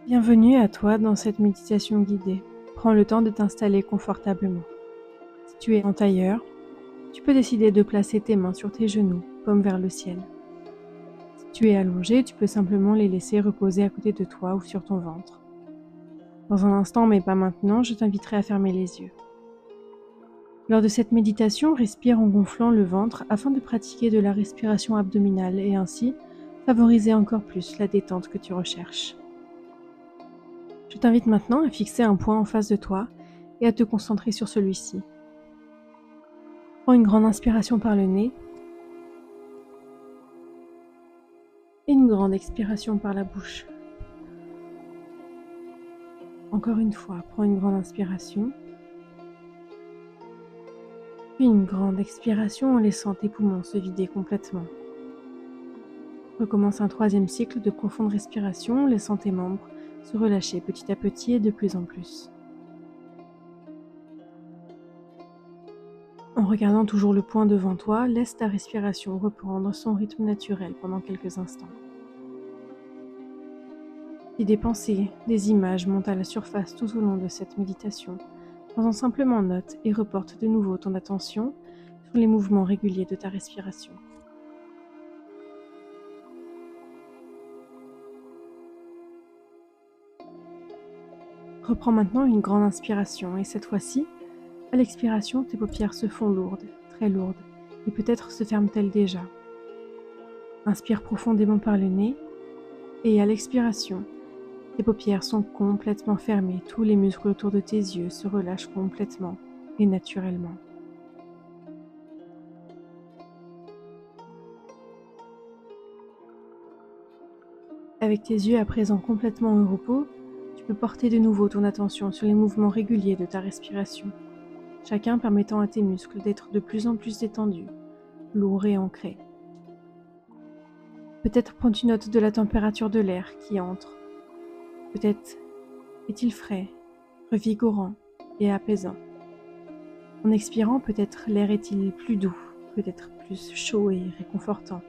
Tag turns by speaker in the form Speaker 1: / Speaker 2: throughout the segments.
Speaker 1: Bienvenue à toi dans cette méditation guidée. Prends le temps de t'installer confortablement. Si tu es en tailleur, tu peux décider de placer tes mains sur tes genoux, paumes vers le ciel. Si tu es allongé, tu peux simplement les laisser reposer à côté de toi ou sur ton ventre. Dans un instant, mais pas maintenant, je t'inviterai à fermer les yeux. Lors de cette méditation, respire en gonflant le ventre afin de pratiquer de la respiration abdominale et ainsi favoriser encore plus la détente que tu recherches. Je t'invite maintenant à fixer un point en face de toi et à te concentrer sur celui-ci. Prends une grande inspiration par le nez et une grande expiration par la bouche. Encore une fois, prends une grande inspiration, puis une grande expiration en laissant tes poumons se vider complètement. Recommence un troisième cycle de profonde respiration, laissant tes membres se relâcher petit à petit et de plus en plus. En regardant toujours le point devant toi, laisse ta respiration reprendre son rythme naturel pendant quelques instants. Si des pensées, des images montent à la surface tout au long de cette méditation, prends-en simplement note et reporte de nouveau ton attention sur les mouvements réguliers de ta respiration. Reprends maintenant une grande inspiration et cette fois-ci, à l'expiration, tes paupières se font lourdes, très lourdes, et peut-être se ferment-elles déjà. Inspire profondément par le nez et à l'expiration, tes paupières sont complètement fermées, tous les muscles autour de tes yeux se relâchent complètement et naturellement. Avec tes yeux à présent complètement au repos, tu peux porter de nouveau ton attention sur les mouvements réguliers de ta respiration, chacun permettant à tes muscles d'être de plus en plus détendus, lourds et ancrés. Peut-être prends-tu note de la température de l'air qui entre. Peut-être est-il frais, revigorant et apaisant. En expirant, peut-être l'air est-il plus doux, peut-être plus chaud et réconfortant.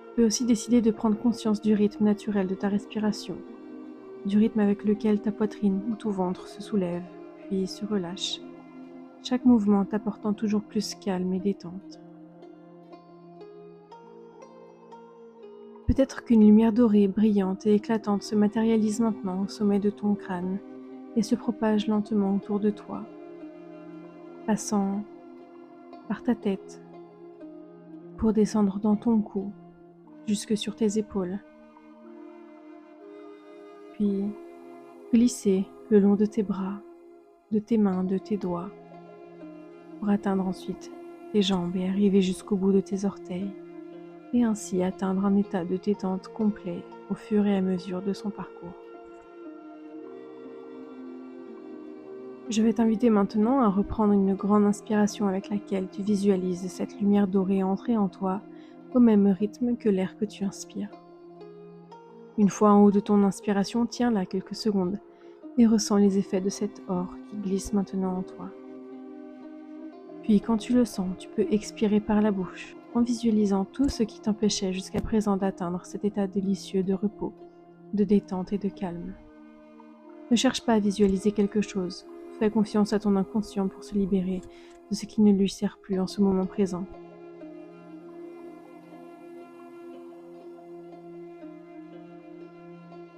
Speaker 1: Tu peux aussi décider de prendre conscience du rythme naturel de ta respiration, du rythme avec lequel ta poitrine ou ton ventre se soulève, puis se relâche, chaque mouvement t'apportant toujours plus calme et détente. Peut-être qu'une lumière dorée, brillante et éclatante se matérialise maintenant au sommet de ton crâne et se propage lentement autour de toi, passant par ta tête pour descendre dans ton cou, jusque sur tes épaules, puis glisser le long de tes bras, de tes mains, de tes doigts, pour atteindre ensuite tes jambes et arriver jusqu'au bout de tes orteils, et ainsi atteindre un état de détente complet au fur et à mesure de son parcours. Je vais t'inviter maintenant à reprendre une grande inspiration avec laquelle tu visualises cette lumière dorée entrer en toi au même rythme que l'air que tu inspires. Une fois en haut de ton inspiration, tiens-la quelques secondes et ressens les effets de cet or qui glisse maintenant en toi. Puis quand tu le sens, tu peux expirer par la bouche en visualisant tout ce qui t'empêchait jusqu'à présent d'atteindre cet état délicieux de repos, de détente et de calme. Ne cherche pas à visualiser quelque chose. Fais confiance à ton inconscient pour se libérer de ce qui ne lui sert plus en ce moment présent.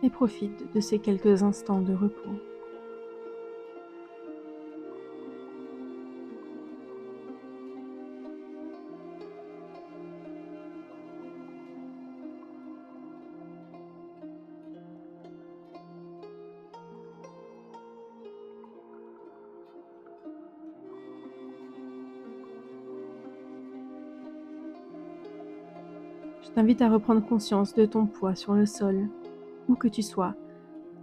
Speaker 1: Et profite de ces quelques instants de repos. Je t'invite à reprendre conscience de ton poids sur le sol, où que tu sois,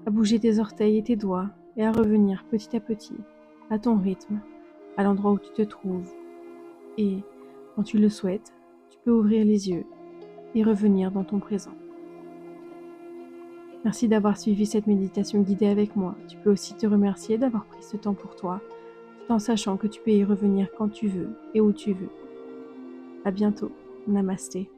Speaker 1: à bouger tes orteils et tes doigts et à revenir petit à petit, à ton rythme, à l'endroit où tu te trouves. Et, quand tu le souhaites, tu peux ouvrir les yeux et revenir dans ton présent. Merci d'avoir suivi cette méditation guidée avec moi. Tu peux aussi te remercier d'avoir pris ce temps pour toi, tout en sachant que tu peux y revenir quand tu veux et où tu veux. À bientôt. Namasté.